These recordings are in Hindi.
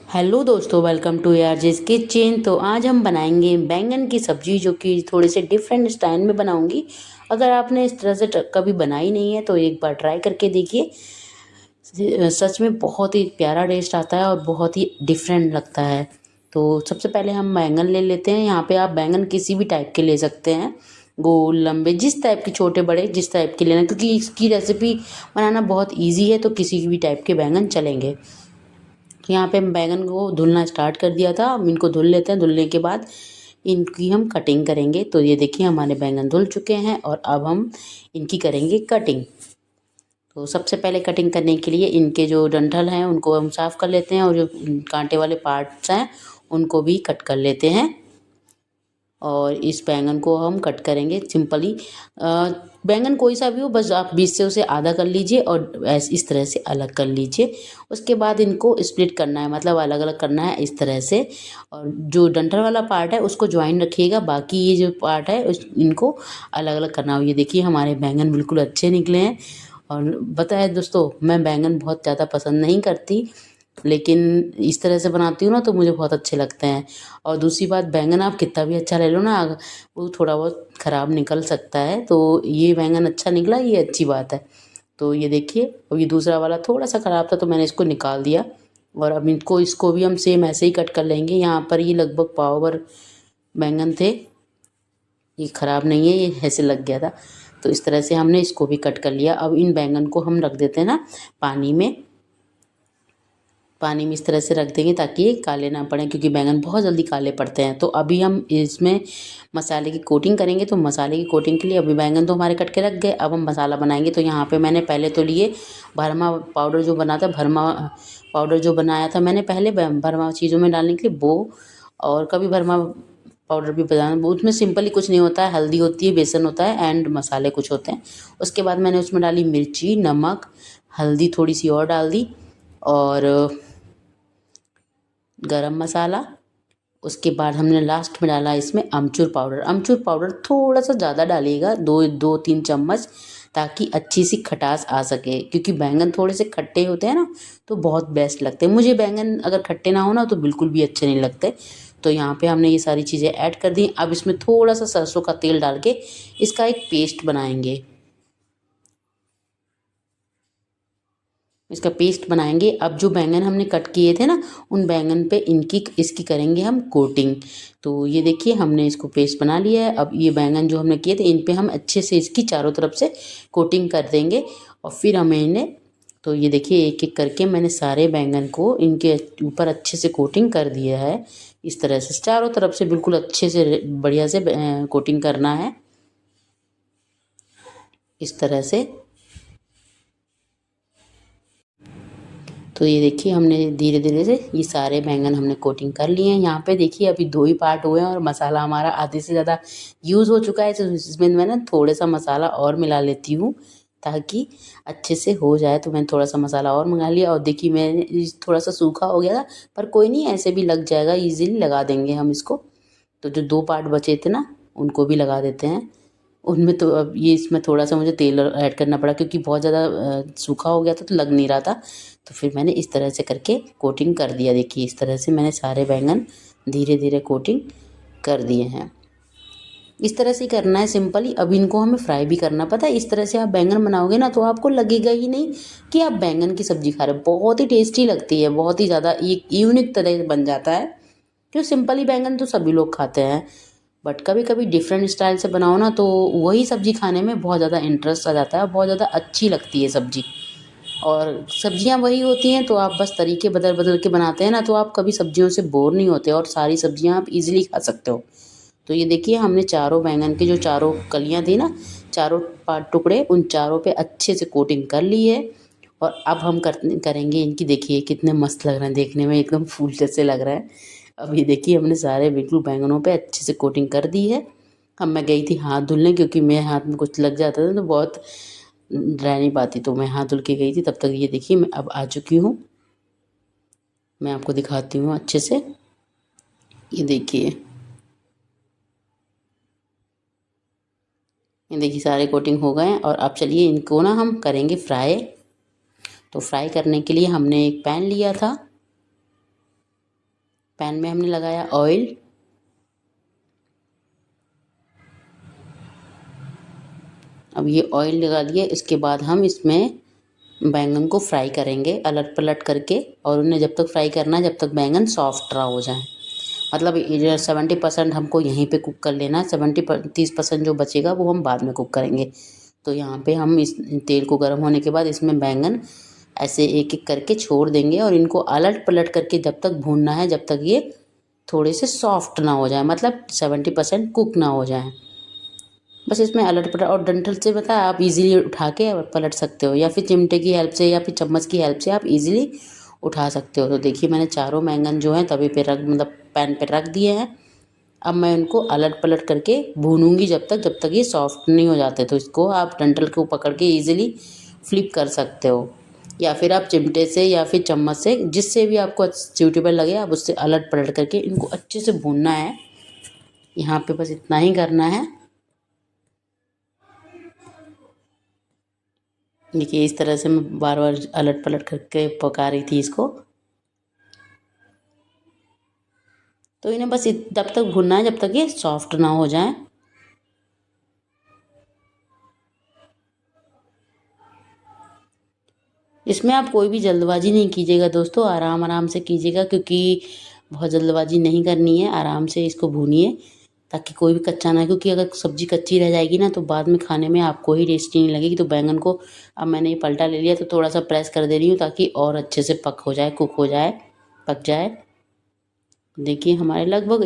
हेलो दोस्तों, वेलकम टू आरजेस किचन। तो आज हम बनाएंगे बैंगन की सब्जी, जो कि थोड़े से डिफरेंट स्टाइल में बनाऊंगी। अगर आपने इस तरह से कभी बनाई नहीं है तो एक बार ट्राई करके देखिए। सच में बहुत ही प्यारा टेस्ट आता है और बहुत ही डिफरेंट लगता है। तो सबसे पहले हम बैंगन ले लेते हैं। यहाँ पे आप बैंगन किसी भी टाइप के ले सकते हैं, गोल लंबे, जिस टाइप के, छोटे बड़े, जिस टाइप के लेना, क्योंकि इसकी रेसिपी बनाना बहुत ईजी है, तो किसी भी टाइप के बैंगन चलेंगे। तो यहाँ पे हम बैंगन को धुलना स्टार्ट कर दिया था। हम इनको धुल लेते हैं। धुलने के बाद इनकी हम कटिंग करेंगे। तो ये देखिए, हमारे बैंगन धुल चुके हैं और अब हम इनकी करेंगे कटिंग। तो सबसे पहले कटिंग करने के लिए इनके जो डंठल हैं उनको हम साफ़ कर लेते हैं, और जो कांटे वाले पार्ट्स हैं उनको भी कट कर लेते हैं। और इस बैंगन को हम कट करेंगे सिंपली। बैंगन कोई सा भी हो, बस आप बीच से उसे आधा कर लीजिए और इस तरह से अलग कर लीजिए। उसके बाद इनको स्प्लिट करना है, मतलब अलग अलग करना है इस तरह से। और जो डंठल वाला पार्ट है उसको ज्वाइन रखिएगा, बाकी ये जो पार्ट है इनको अलग अलग करना हो। ये देखिए, हमारे बैंगन बिल्कुल अच्छे निकले हैं। और बताया दोस्तों, मैं बैंगन बहुत ज़्यादा पसंद नहीं करती, लेकिन इस तरह से बनाती हूँ ना तो मुझे बहुत अच्छे लगते हैं। और दूसरी बात, बैंगन आप कितना भी अच्छा ले लो ना, वो थोड़ा बहुत ख़राब निकल सकता है। तो ये बैंगन अच्छा निकला, ये अच्छी बात है। तो ये देखिए, अब ये दूसरा वाला थोड़ा सा ख़राब था तो मैंने इसको निकाल दिया। और अब इसको भी हम सेम ऐसे ही कट कर लेंगे। यहाँ पर ये लगभग पाव भर बैंगन थे, ये ख़राब नहीं है, ये ऐसे लग गया था। तो इस तरह से हमने इसको भी कट कर लिया। अब इन बैंगन को हम रख देते हैं ना पानी में। पानी में इस तरह से रख देंगे ताकि ये काले ना पड़ें, क्योंकि बैंगन बहुत जल्दी काले पड़ते हैं। तो अभी हम इसमें मसाले की कोटिंग करेंगे। तो मसाले की कोटिंग के लिए अभी बैंगन तो हमारे कट के रख गए, अब हम मसाला बनाएंगे। तो यहाँ पे मैंने पहले तो लिए भरमा पाउडर, जो बना था भरमा पाउडर, जो बनाया था मैंने पहले भरमा चीज़ों में डालने के लिए वो। और कभी भरमा पाउडर भी बनाना, उसमें सिंपली कुछ नहीं होता है, हल्दी होती है, बेसन होता है एंड मसाले कुछ होते हैं। उसके बाद मैंने उसमें डाली मिर्ची, नमक, हल्दी थोड़ी सी और डाल दी, और गरम मसाला। उसके बाद हमने लास्ट में डाला इसमें अमचूर पाउडर। अमचूर पाउडर थोड़ा सा ज़्यादा डालिएगा, दो तीन चम्मच, ताकि अच्छी सी खटास आ सके, क्योंकि बैंगन थोड़े से खट्टे होते हैं ना, तो बहुत बेस्ट लगते हैं। मुझे बैंगन अगर खट्टे ना हो ना तो बिल्कुल भी अच्छे नहीं लगते। तो यहाँ पे हमने ये सारी चीज़ें ऐड कर दी। अब इसमें थोड़ा सा सरसों का तेल डाल के इसका एक पेस्ट बनाएंगे। इसका पेस्ट बनाएंगे। अब जो बैंगन हमने कट किए थे ना, उन बैंगन पे इसकी करेंगे हम कोटिंग। तो ये देखिए, हमने इसको पेस्ट बना लिया है। अब ये बैंगन जो हमने किए थे, इन पे हम अच्छे से इसकी चारों तरफ से कोटिंग कर देंगे। और फिर हमें इन्हें, तो ये देखिए, एक एक करके मैंने सारे बैंगन को इनके ऊपर अच्छे से कोटिंग कर दिया है। इस तरह से चारों तरफ से बिल्कुल अच्छे से बढ़िया से कोटिंग करना है, इस तरह से। तो ये देखिए, हमने धीरे धीरे से ये सारे बैंगन हमने कोटिंग कर लिए हैं। यहाँ पे देखिए, अभी दो ही पार्ट हुए हैं और मसाला हमारा आधे से ज़्यादा यूज़ हो चुका है। तो इसमें मैं ना थोड़ा सा मसाला और मिला लेती हूँ ताकि अच्छे से हो जाए। तो मैंने थोड़ा सा मसाला और मंगा लिया, और देखिए मैंने थोड़ा सा सूखा हो गया था, पर कोई नहीं, ऐसे भी लग जाएगा, ईजिली लगा देंगे हम इसको। तो जो दो पार्ट बचे थे ना, उनको भी लगा देते हैं। उनमें तो अब ये इसमें थोड़ा सा मुझे तेल ऐड करना पड़ा, क्योंकि बहुत ज़्यादा सूखा हो गया था तो लग नहीं रहा था। तो फिर मैंने इस तरह से करके कोटिंग कर दिया। देखिए, इस तरह से मैंने सारे बैंगन धीरे धीरे कोटिंग कर दिए हैं। इस तरह से ही करना है सिंपली। अब इनको हमें फ्राई भी करना, पता है, इस तरह से आप बैंगन बनाओगे ना तो आपको लगेगा ही नहीं कि आप बैंगन की सब्ज़ी खा रहे हो। बहुत ही टेस्टी लगती है, बहुत ही ज़्यादा एक यूनिक तरह से बन जाता है। क्यों, सिंपली बैंगन तो सभी लोग खाते हैं, बट कभी कभी डिफरेंट स्टाइल से बनाओ ना तो वही सब्ज़ी खाने में बहुत ज़्यादा इंटरेस्ट आ जाता है, बहुत ज़्यादा अच्छी लगती है सब्ज़ी। और सब्जियां वही होती हैं, तो आप बस तरीके बदल बदल के बनाते हैं ना, तो आप कभी सब्जियों से बोर नहीं होते और सारी सब्जियां आप इजीली खा सकते हो। तो ये देखिए, हमने चारों बैंगन की जो चारों कलियां थी ना, चारों पार्ट टुकड़े, उन चारों पे अच्छे से कोटिंग कर ली है। और अब हम करेंगे इनकी, देखिए कितने मस्त लग रहे हैं देखने में, एकदम फूल जैसे लग रहा है। अब ये देखिए, हमने सारे बिल्कुल बैंगनों पे अच्छे से कोटिंग कर दी है। अब मैं गई थी हाथ धुलने, क्योंकि मेरे हाथ में कुछ लग जाता था तो बहुत रह नहीं पाती, तो मैं हाथ धुल के गई थी। तब तक ये देखिए, मैं अब आ चुकी हूँ। मैं आपको दिखाती हूँ अच्छे से। ये देखिए, ये देखिए सारे कोटिंग हो गए हैं। और अब चलिए इनको ना हम करेंगे फ्राई। तो फ्राई करने के लिए हमने एक पैन लिया था, पैन में हमने लगाया ऑयल। अब ये ऑयल लगा दिया, इसके बाद हम इसमें बैंगन को फ्राई करेंगे अलट पलट करके, और उन्हें जब तक फ्राई करना है जब तक बैंगन सॉफ्ट ना हो जाए। मतलब इधर 70% हमको यहीं पे कुक कर लेना है, 30% जो बचेगा वो हम बाद में कुक करेंगे। तो यहाँ पे हम इस तेल को गर्म होने के बाद इसमें बैंगन ऐसे एक एक करके छोड़ देंगे, और इनको अलट पलट करके जब तक भूनना है जब तक ये थोड़े से सॉफ्ट ना हो जाए, मतलब 70% कुक ना हो जाए। बस इसमें अलट पलट, और डंठल से बता आप इजीली उठा के पलट सकते हो, या फिर चिमटे की हेल्प से या फिर चम्मच की हेल्प से आप इजीली उठा सकते हो। तो देखिए मैंने चारों बैंगन जो हैं तवे पे रख, मतलब पैन पे रख दिए हैं। अब मैं उनको अलट पलट करके भूनूंगी जब तक ये सॉफ्ट नहीं हो जाते। तो इसको आप डंठल को पकड़ के इजीली फ्लिप कर सकते हो, या फिर आप चिमटे से या फिर चम्मच से, जिससे भी आपको सूटेबल लगे आप उससे अलट पलट करके इनको अच्छे से भूनना है। यहाँ पे बस इतना ही करना है। देखिए इस तरह से मैं बार बार अलट पलट करके पका रही थी इसको। तो इन्हें बस तब तक भूनना है जब तक ये सॉफ्ट ना हो जाए। इसमें आप कोई भी जल्दबाजी नहीं कीजिएगा दोस्तों, आराम आराम से कीजिएगा, क्योंकि बहुत जल्दबाजी नहीं करनी है। आराम से इसको भूनिए ताकि कोई भी कच्चा ना, क्योंकि अगर सब्ज़ी कच्ची रह जाएगी ना तो बाद में खाने में आपको ही टेस्टी नहीं लगेगी। तो बैंगन को अब मैंने ये पलटा ले लिया, तो थोड़ा सा प्रेस कर दे रही हूँ ताकि और अच्छे से पक हो जाए, कुक हो जाए, पक जाए। देखिए हमारे लगभग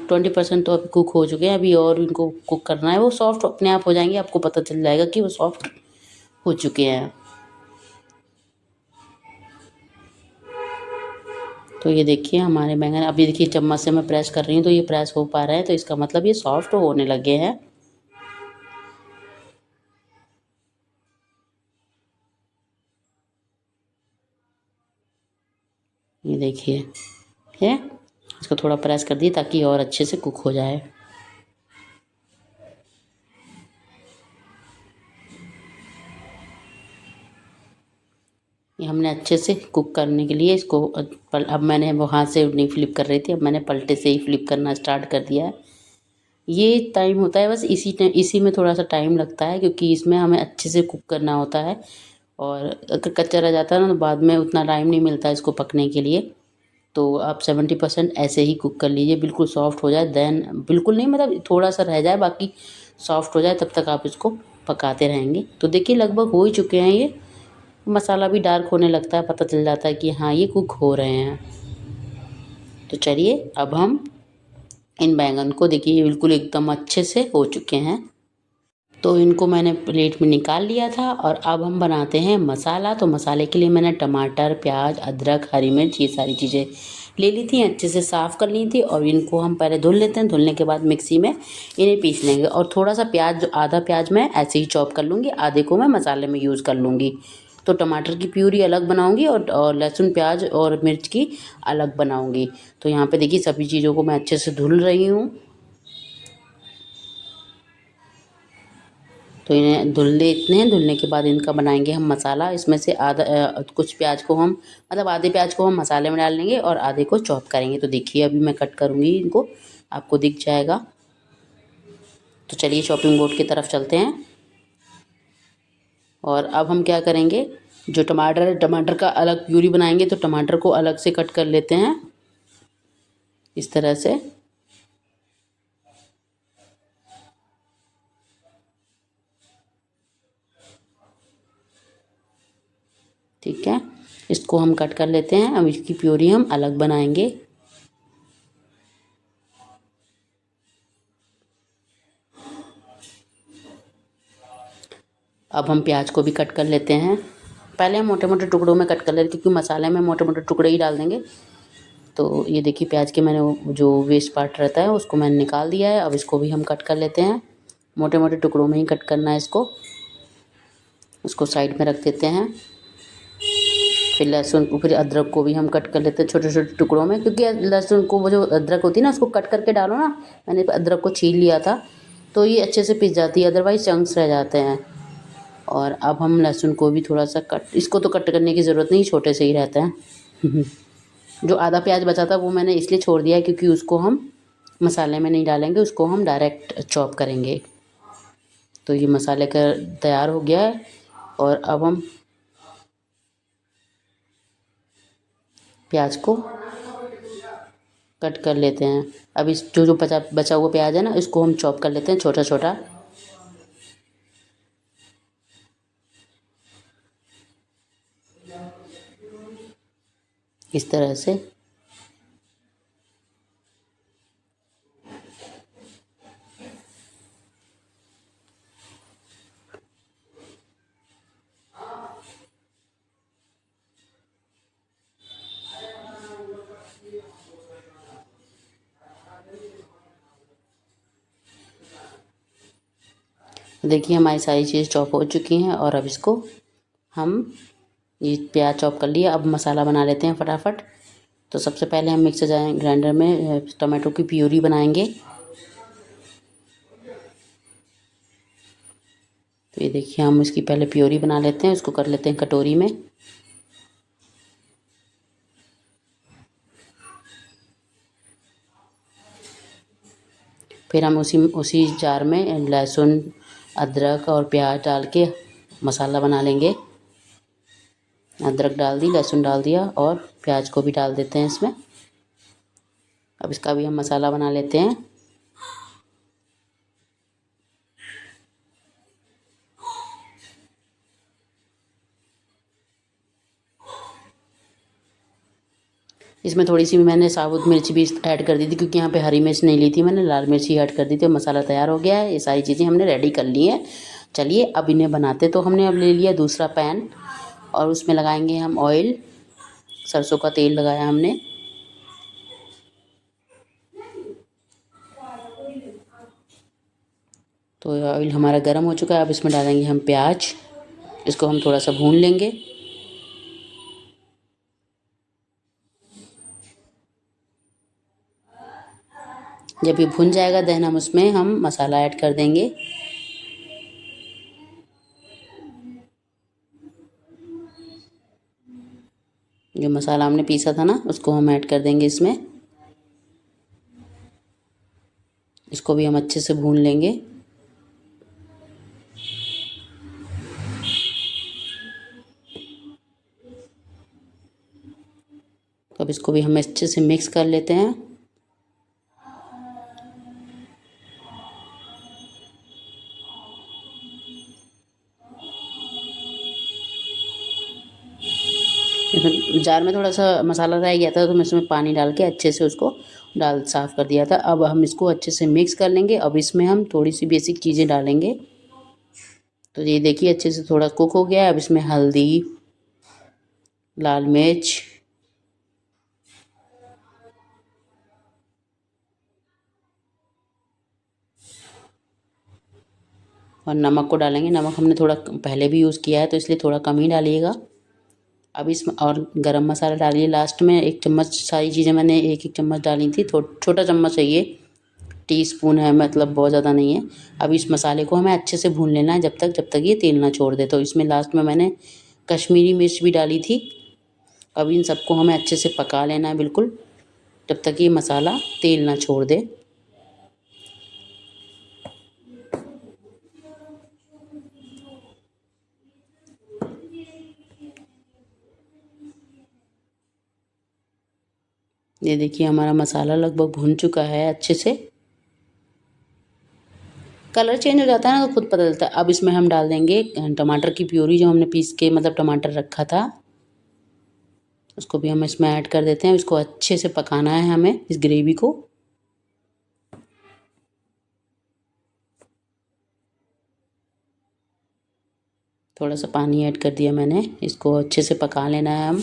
20% तो अभी कुक हो चुके हैं, अभी और इनको कुक करना है। वो सॉफ्ट अपने आप हो जाएंगे, आपको पता चल जाएगा कि वो सॉफ्ट हो चुके हैं। तो ये देखिए हमारे बैंगन, अभी देखिए चम्मच से मैं प्रेस कर रही हूँ तो ये प्रेस हो पा रहा है, तो इसका मतलब ये सॉफ्ट होने लगे हैं। ये देखिए है, इसको थोड़ा प्रेस कर दिए ताकि और अच्छे से कुक हो जाए। ये हमने अच्छे से कुक करने के लिए इसको अब मैंने वो हाथ से नहीं फ्लिप कर रही थी, अब मैंने पलटे से ही फ्लिप करना स्टार्ट कर दिया है। ये टाइम होता है बस इसी में थोड़ा सा टाइम लगता है, क्योंकि इसमें हमें अच्छे से कुक करना होता है, और अगर कच्चा रह जाता है ना तो बाद में उतना टाइम नहीं मिलता इसको पकने के लिए। तो आप 70% ऐसे ही कुक कर लीजिए, बिल्कुल सॉफ्ट हो जाए, देन बिल्कुल नहीं, मतलब थोड़ा सा रह जाए, बाकी सॉफ्ट हो जाए, तब तक आप इसको पकाते रहेंगे। तो देखिए लगभग हो ही चुके हैं ये, मसाला भी डार्क होने लगता है, पता चल जाता है कि हाँ ये कुक हो रहे हैं। तो चलिए अब हम इन बैंगन को, देखिए ये बिल्कुल एकदम अच्छे से हो चुके हैं। तो इनको मैंने प्लेट में निकाल लिया था, और अब हम बनाते हैं मसाला। तो मसाले के लिए मैंने टमाटर, प्याज, अदरक, हरी मिर्च, ये सारी चीज़ें ले ली थी, अच्छे से साफ़ कर ली थी, और इनको हम पहले धुल लेते हैं। धुलने के बाद मिक्सी में इन्हें पीस लेंगे, और थोड़ा सा प्याज, आधा प्याज मैं ऐसे ही चॉप कर लूँगी, आधे को मैं मसाले में यूज़ कर लूँगी। तो टमाटर की प्यूरी अलग बनाऊँगी, और लहसुन, प्याज और मिर्च की अलग बनाऊँगी। तो यहाँ पे देखिए सभी चीज़ों को मैं अच्छे से धुल रही हूँ। तो इन्हें धुल लेते हैं, धुलने के बाद इनका बनाएंगे हम मसाला। इसमें से आधा कुछ प्याज को हम, मतलब आधे प्याज को हम मसाले में डाल लेंगे और आधे को चॉप करेंगे। तो देखिए अभी मैं कट करूँगी इनको, आपको दिख जाएगा। तो चलिए चॉपिंग बोर्ड की तरफ चलते हैं, और अब हम क्या करेंगे, जो टमाटर है, टमाटर का अलग प्यूरी बनाएंगे। तो टमाटर को अलग से कट कर लेते हैं इस तरह से। ठीक है, इसको हम कट कर लेते हैं। अब इसकी प्यूरी हम अलग बनाएंगे। अब हम प्याज को भी कट कर लेते हैं। पहले हम मोटे मोटे टुकड़ों में कट कर लेते, क्योंकि मसाले में मोटे मोटे टुकड़े ही डाल देंगे। तो ये देखिए प्याज के मैंने जो वेस्ट पार्ट रहता है उसको मैंने निकाल दिया है। अब इसको भी हम कट कर लेते हैं, मोटे मोटे टुकड़ों में ही कट करना है इसको। उसको साइड में रख देते हैं। फिर लहसुन को, फिर अदरक को भी हम कट कर लेते हैं छोटे छोटे टुकड़ों में, क्योंकि लहसुन को, वो जो अदरक होती है ना, उसको कट करके डालो ना। मैंने अदरक को छील लिया था तो ये अच्छे से पिस जाती है, अदरवाइज चंक्स रह जाते हैं। और अब हम लहसुन को भी थोड़ा सा कट, इसको तो कट करने की ज़रूरत नहीं, छोटे से ही रहता है। जो आधा प्याज बचा था वो मैंने इसलिए छोड़ दिया क्योंकि उसको हम मसाले में नहीं डालेंगे, उसको हम डायरेक्ट चॉप करेंगे। तो ये मसाले का तैयार हो गया है और अब हम प्याज को कट कर लेते हैं। अब इस जो जो बचा बचा हुआ प्याज है ना, इसको हम चॉप कर लेते हैं छोटा छोटा। इस तरह से। देखिए हमारी सारी चीज़ चॉप हो चुकी हैं और अब इसको हम ये प्याज चॉप कर लिया। अब मसाला बना लेते हैं फटाफट। तो सबसे पहले हम मिक्सर ग्राइंडर में टमाटो की प्यूरी बनाएंगे। तो ये देखिए हम इसकी पहले प्यूरी बना लेते हैं, उसको कर लेते हैं कटोरी में। फिर हम उसी जार में लहसुन, अदरक और प्याज डाल के मसाला बना लेंगे। अदरक डाल दी, लहसुन डाल दिया और प्याज को भी डाल देते हैं इसमें। अब इसका भी हम मसाला बना लेते हैं। इसमें थोड़ी सी मैंने साबुत मिर्च भी ऐड कर दी थी क्योंकि यहाँ पे हरी मिर्च नहीं ली थी मैंने, लाल मिर्च ही ऐड कर दी थी। मसाला तैयार हो गया है, ये सारी चीज़ें हमने रेडी कर ली हैं। चलिए अब इन्हें बनाते। तो हमने अब ले लिया दूसरा पैन और उसमें लगाएंगे हम ऑयल। सरसों का तेल लगाया हमने। तो ऑयल हमारा गर्म हो चुका है, अब इसमें डालेंगे हम प्याज। इसको हम थोड़ा सा भून लेंगे। जब ये भुन जाएगा देन हम उसमें मसाला ऐड कर देंगे। जो मसाला हमने पीसा था ना, उसको हम ऐड कर देंगे इसमें। इसको भी हम अच्छे से भून लेंगे। तो अब इसको भी हम अच्छे से मिक्स कर लेते हैं। इसमें जार में थोड़ा सा मसाला रह गया था तो मैं इसमें पानी डाल के अच्छे से उसको साफ़ कर दिया था। अब हम इसको अच्छे से मिक्स कर लेंगे। अब इसमें हम थोड़ी सी बेसिक चीज़ें डालेंगे। तो ये देखिए अच्छे से थोड़ा कुक हो गया है। अब इसमें हल्दी, लाल मिर्च, और नमक को डालेंगे। नमक हमने थोड़ा पहले भी यूज़ किया है तो इसलिए थोड़ा कम ही डालिएगा। अब इसमें और गरम मसाला डालिए लास्ट में 1 चम्मच। सारी चीज़ें मैंने 1-1 चम्मच डाली थी। छोटा चम्मच है ये, टीस्पून है, मतलब बहुत ज़्यादा नहीं है। अब इस मसाले को हमें अच्छे से भून लेना है जब तक ये तेल ना छोड़ दे। तो इसमें लास्ट में मैंने कश्मीरी मिर्च भी डाली थी। अब इन सबको हमें अच्छे से पका लेना है बिल्कुल, जब तक ये मसाला तेल ना छोड़ दे। ये देखिए हमारा मसाला लगभग भुन चुका है अच्छे से। कलर चेंज हो जाता है ना तो खुद पता चलता है। अब इसमें हम डाल देंगे टमाटर की प्यूरी जो हमने पीस के, मतलब टमाटर रखा था, उसको भी हम इसमें ऐड कर देते हैं। इसको अच्छे से पकाना है हमें, इस ग्रेवी को। थोड़ा सा पानी ऐड कर दिया मैंने। इसको अच्छे से पका लेना है हम।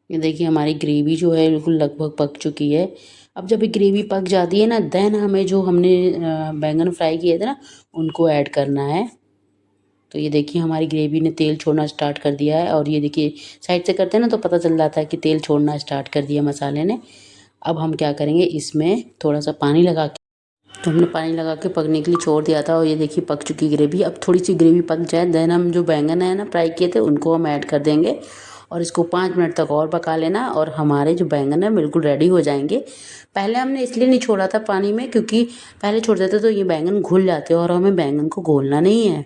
ये देखिए हमारी ग्रेवी जो है बिल्कुल लगभग पक चुकी है। अब जब ये ग्रेवी पक जाती है ना, देन हमें जो हमने बैंगन फ्राई किए थे ना, उनको ऐड करना है। तो ये देखिए हमारी ग्रेवी ने तेल छोड़ना स्टार्ट कर दिया है। और ये देखिए साइड से करते हैं ना तो पता चल जाता है कि तेल छोड़ना स्टार्ट कर दिया मसाले ने। अब हम क्या करेंगे, इसमें थोड़ा सा पानी लगा के, तो हमने पानी लगा के पकने के लिए छोड़ दिया था और ये देखिए पक चुकी ग्रेवी। अब थोड़ी सी ग्रेवी पक जाए देन हम जो बैंगन है ना फ्राई किए थे उनको हम ऐड कर देंगे और इसको 5 मिनट तक और पका लेना और हमारे जो बैंगन है बिल्कुल रेडी हो जाएंगे। पहले हमने इसलिए नहीं छोड़ा था पानी में क्योंकि पहले छोड़ देते तो ये बैंगन घुल जाते और हमें बैंगन को घोलना नहीं है।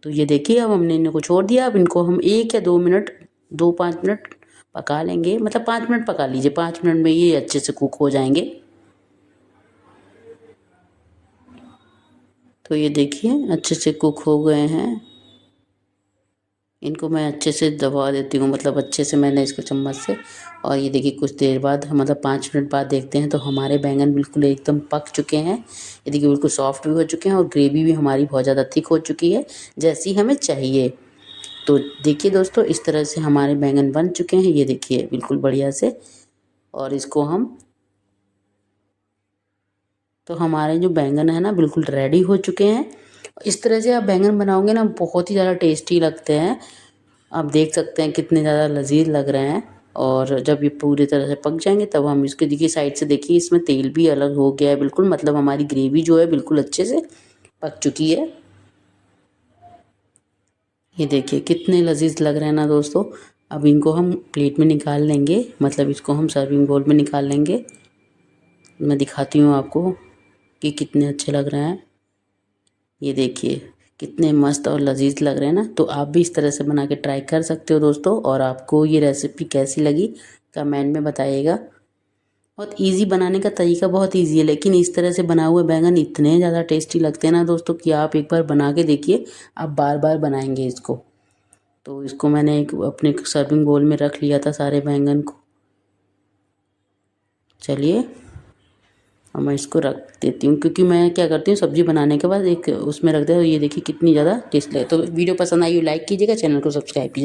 तो ये देखिए अब हमने इनको छोड़ दिया। अब इनको हम 1 या 2 मिनट 2-5 मिनट पका लेंगे, मतलब 5 मिनट पका लीजिए, 5 मिनट में ये अच्छे से कुक हो जाएंगे। तो ये देखिए अच्छे से कुक हो गए हैं। इनको मैं अच्छे से दबा देती हूँ, मतलब अच्छे से मैंने इसको चम्मच से, और ये देखिए कुछ देर बाद मतलब 5 मिनट बाद देखते हैं तो हमारे बैंगन बिल्कुल एकदम पक चुके हैं। ये देखिए बिल्कुल सॉफ्ट भी हो चुके हैं और ग्रेवी भी हमारी बहुत ज़्यादा थिक हो चुकी है जैसी हमें चाहिए। तो देखिए दोस्तों इस तरह से हमारे बैंगन बन चुके हैं, ये देखिए बिल्कुल बढ़िया से। और इसको हम, तो हमारे जो बैंगन है ना बिल्कुल रेडी हो चुके हैं। इस तरह से आप बैंगन बनाओगे ना बहुत ही ज़्यादा टेस्टी लगते हैं। आप देख सकते हैं कितने ज़्यादा लजीज लग रहे हैं। और जब ये पूरी तरह से पक जाएंगे तब हम इसके, देखिए साइड से देखिए इसमें तेल भी अलग हो गया है बिल्कुल, मतलब हमारी ग्रेवी जो है बिल्कुल अच्छे से पक चुकी है। ये देखिए कितने लजीज लग रहे हैं ना दोस्तों। अब इनको हम प्लेट में निकाल लेंगे, मतलब इसको हम सर्विंग बोल में निकाल लेंगे। मैं दिखाती हूँ आपको कि कितने अच्छे लग रहे हैं। ये देखिए कितने मस्त और लजीज लग रहे हैं ना। तो आप भी इस तरह से बना के ट्राई कर सकते हो दोस्तों। और आपको ये रेसिपी कैसी लगी कमेंट में बताइएगा। बहुत इजी बनाने का तरीका, बहुत इजी है, लेकिन इस तरह से बनाए हुए बैंगन इतने ज़्यादा टेस्टी लगते हैं ना दोस्तों कि आप एक बार बना के देखिए, आप बार बार बनाएंगे इसको। तो इसको मैंने एक अपने सर्विंग बोल में रख लिया था सारे बैंगन को। चलिए अब मैं इसको रख देती हूँ, क्योंकि मैं क्या करती हूँ सब्ज़ी बनाने के बाद एक उसमें रख देती हूँ। ये देखिए कितनी ज़्यादा टेस्ट लगे। तो वीडियो पसंद आई हो लाइक कीजिएगा, चैनल को सब्सक्राइब कीजिए।